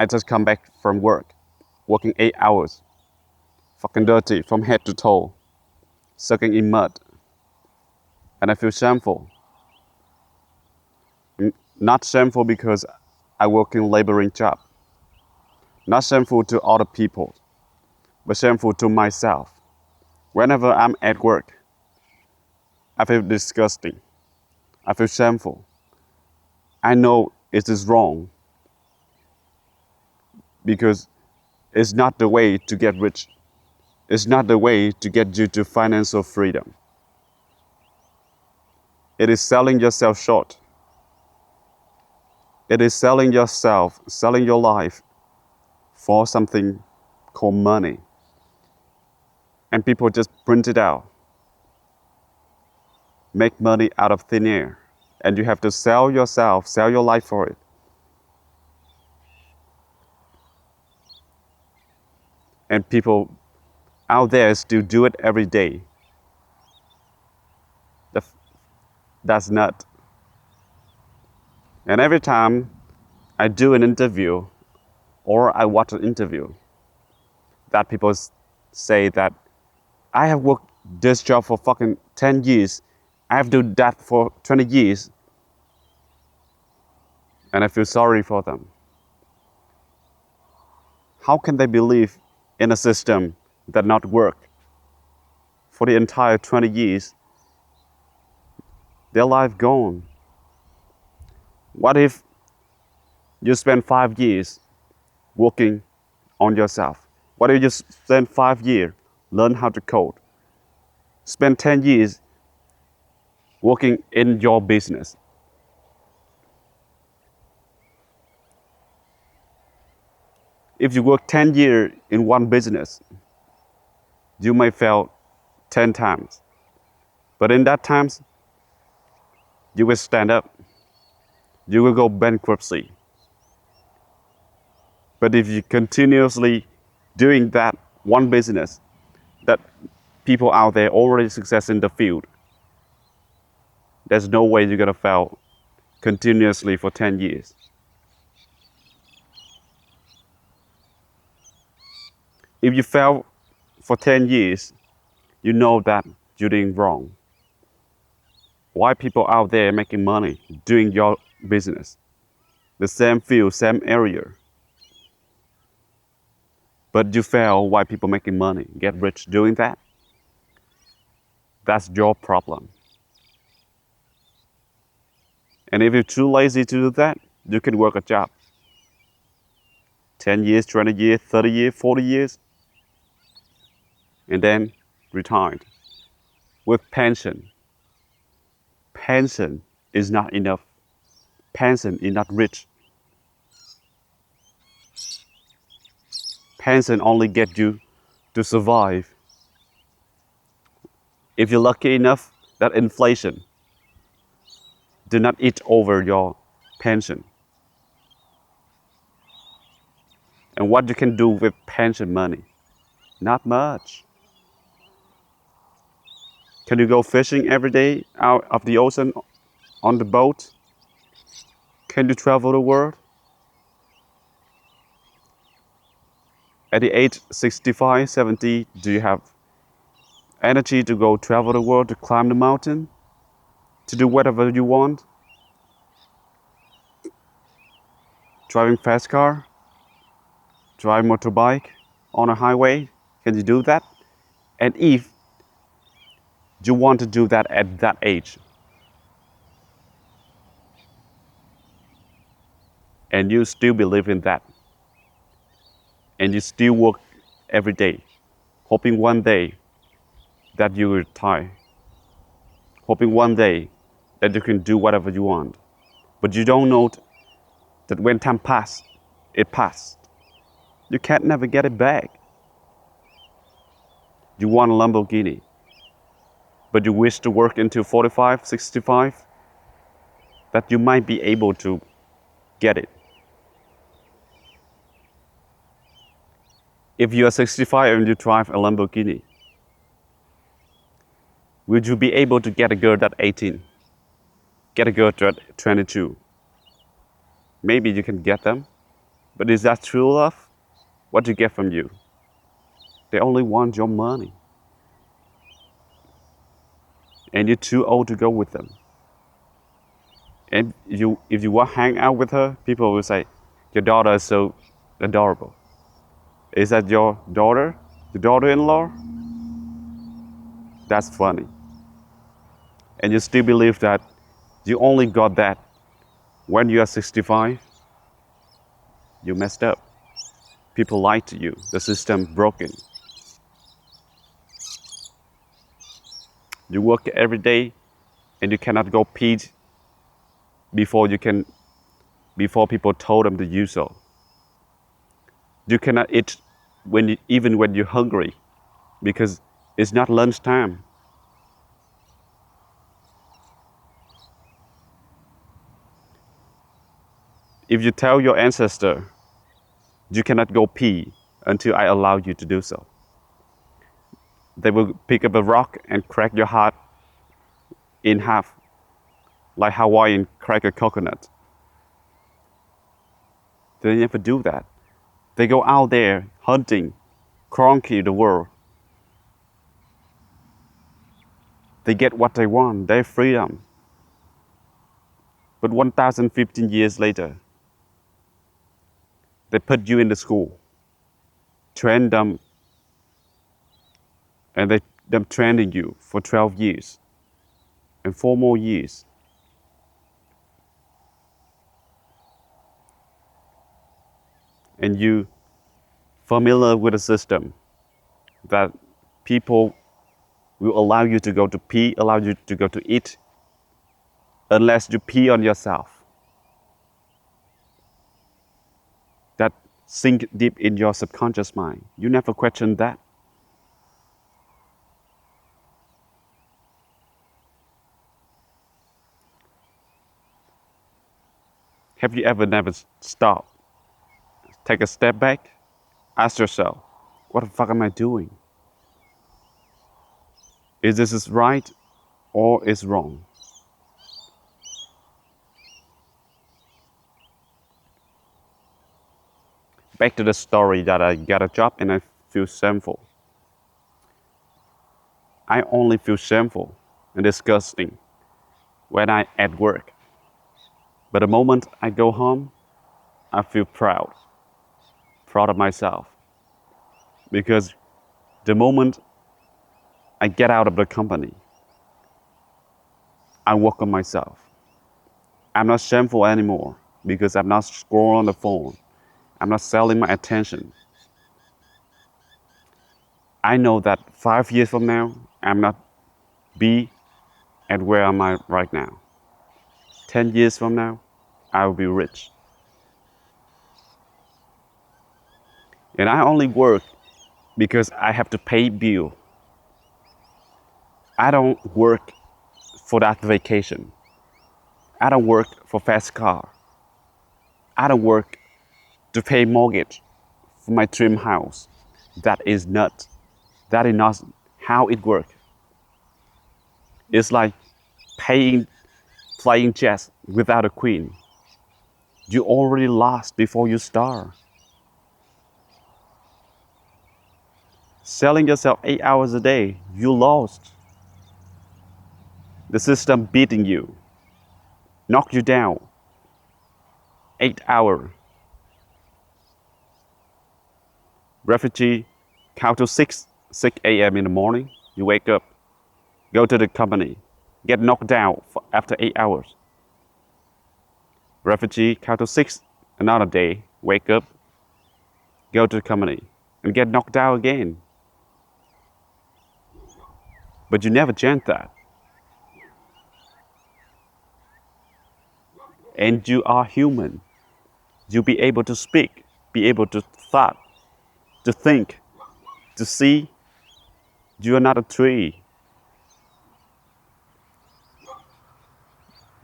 I just come back from work, working 8 hours, fucking dirty from head to toe, sucking in mud, and I feel shameful. Not shameful because I work in laboring job, not shameful to other people, but shameful to myself. Whenever I'm at work, I feel disgusting. I feel shameful. I know it is wrong because it's not the way to get rich. It's not the way to get you to financial freedom. It is selling yourself short. It is selling yourself, selling your life for something called money. And people just print it out, make money out of thin air. And you have to sell yourself, sell your life for it. And people out there still do it every day. That's not. And every time I do an interview or I watch an interview, that people say that I have worked this job for fucking 10 years. I have done that for 20 years. And I feel sorry for them. How can they believe in a system that not work for the entire 20 years? Their life gone. What if you spend 5 years working on yourself? What if you spend 5 years learn how to code? Spend 10 years working in your business. If you work 10 years in one business, you may fail 10 times. But in that times, you will stand up. You will go bankruptcy. But if you continuously doing that one business, that people out there already success in the field, there's no way you're gonna fail continuously for 10 years. If you fail for 10 years, you know that you're doing wrong. Why people out there making money doing your business? The same field, same area. But you fail, why people making money, get rich doing that? That's your problem. And if you're too lazy to do that, you can work a job. 10 years, 20 years, 30 years, 40 years, and then retired with pension. Pension is not enough. Pension is not rich. Pension only get you to survive. If you're lucky enough that inflation do not eat over your pension. And what you can do with pension money? Not much. Can you go fishing every day out of the ocean on the boat? Can you travel the world? At the age 65, 70, do you have energy to go travel the world, to climb the mountain, to do whatever you want? Driving fast car, drive motorbike on a highway, can you do that? And if you want to do that at that age, and you still believe in that, and you still work every day, hoping one day that you will retire, hoping one day that you can do whatever you want, but you don't know that when time passes, it passed. You can't never get it back. You want a Lamborghini, but you wish to work until 45, 65, that you might be able to get it. If you are 65 and you drive a Lamborghini, would you be able to get a girl at 18? Get a girl at 22? Maybe you can get them, But is that true love? What do you get from you? They only want your money. And you're too old to go with them. And if you want to hang out with her, people will say, your daughter is so adorable. Is that your daughter? Your daughter-in-law? That's funny. And you still believe that you only got that when you are 65? You messed up. People lied to you. The system broken. You work every day and you cannot go pee before people told them to do so. You cannot eat even when you're hungry because it's not lunchtime. If you tell your ancestor you cannot go pee until I allow you to do so, they will pick up a rock and crack your heart in half, like Hawaiian crack a coconut. They never do that. They go out there hunting, conquer the world. They get what they want, their freedom. But 1,015 years later, they put you in the school, train them, and them training you for 12 years and 4 more years. And you familiar with a system that people will allow you to go to pee, allow you to go to eat, unless you pee on yourself. That sink deep in your subconscious mind. You never question that. Have you ever never stopped? Take a step back, ask yourself, what the fuck am I doing? Is this right or is wrong? Back to the story that I got a job and I feel shameful. I only feel shameful and disgusting when I at work. But the moment I go home, I feel proud of myself. Because the moment I get out of the company, I work on myself. I'm not shameful anymore because I'm not scrolling on the phone. I'm not selling my attention. I know that 5 years from now, I'm not be at where am I right now. 10 years from now, I will be rich. And I only work because I have to pay bill. I don't work for that vacation. I don't work for fast car. I don't work to pay mortgage for my dream house. That is not how it works. It's like playing chess without a queen. You already lost before you start. Selling yourself 8 hours a day, you lost. The system beating you, knock you down. 8 hours. Refugee, count to 6 a.m. in the morning, you wake up, go to the company, get knocked down after 8 hours. Refugee, count to 6 another day, wake up, go to the company, and get knocked down again. But you never change that. And you are human. You be able to speak, be able to thought, to think, to see. You are not a tree.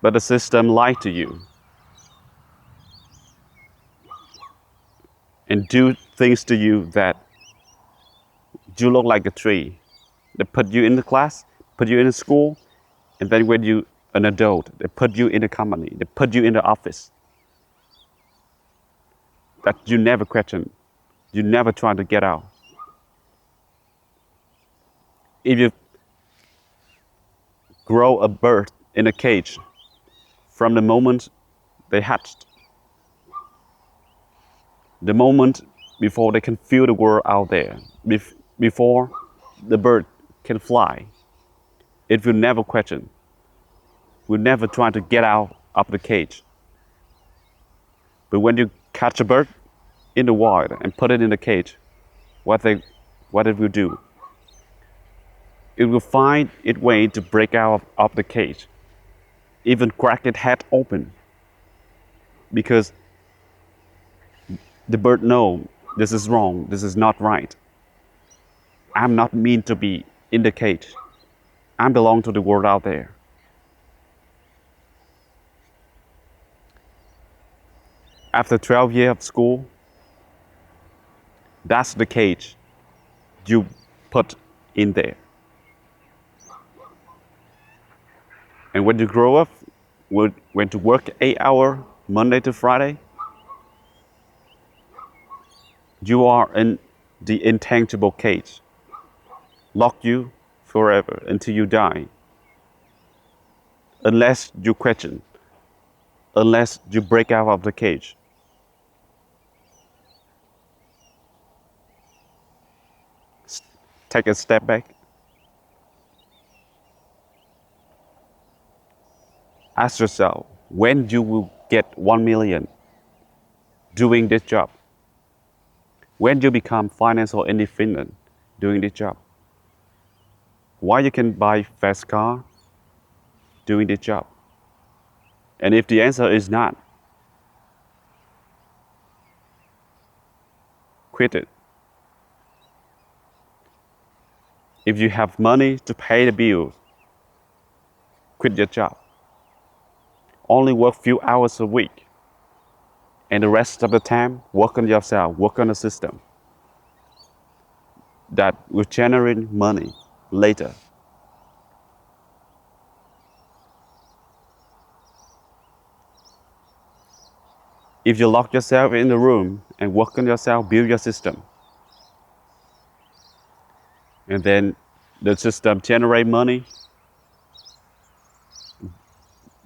But the system lied to you and do things to you that you look like a tree. They put you in the class, put you in the school, and then when you an adult, they put you in the company, they put you in the office. that you never question, you never try to get out. If you grow a bird in a cage from the moment they hatched, the moment before they can feel the world out there, before the bird can fly, it will never question, will never try to get out of the cage. But when you catch a bird in the wild and put it in the cage, what it will do? It will find its way to break out of the cage, even crack its head open, because the bird knows this is wrong, this is not right. I'm not meant to be in the cage. I belong to the world out there. After 12 years of school, that's the cage you put in there. And when you grow up, when to work 8 hours Monday to Friday, you are in the intangible cage, lock you forever until you die. Unless you question, unless you break out of the cage. Take a step back. Ask yourself, when you will get 1 million doing this job? When you become financial independent doing this job? Why you can buy fast car doing this job? And if the answer is not, quit it. If you have money to pay the bills, quit your job. Only work few hours a week. And the rest of the time, work on yourself, work on the system that will generate money later. If you lock yourself in the room and work on yourself, build your system, and then the system generate money,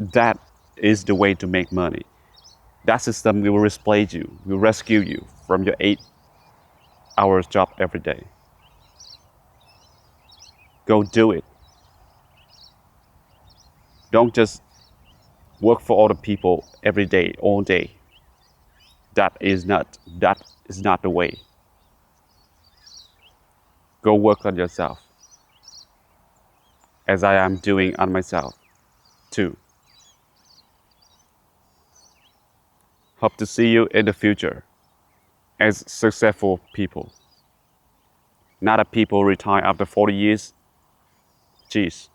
that is the way to make money. That system will replace you, will rescue you from your 8 hours job every day. Go do it. Don't just work for other people every day, all day. That is not the way. Go work on yourself, as I am doing on myself too. Hope to see you in the future as successful people. Not a people retire after 40 years. Jeez.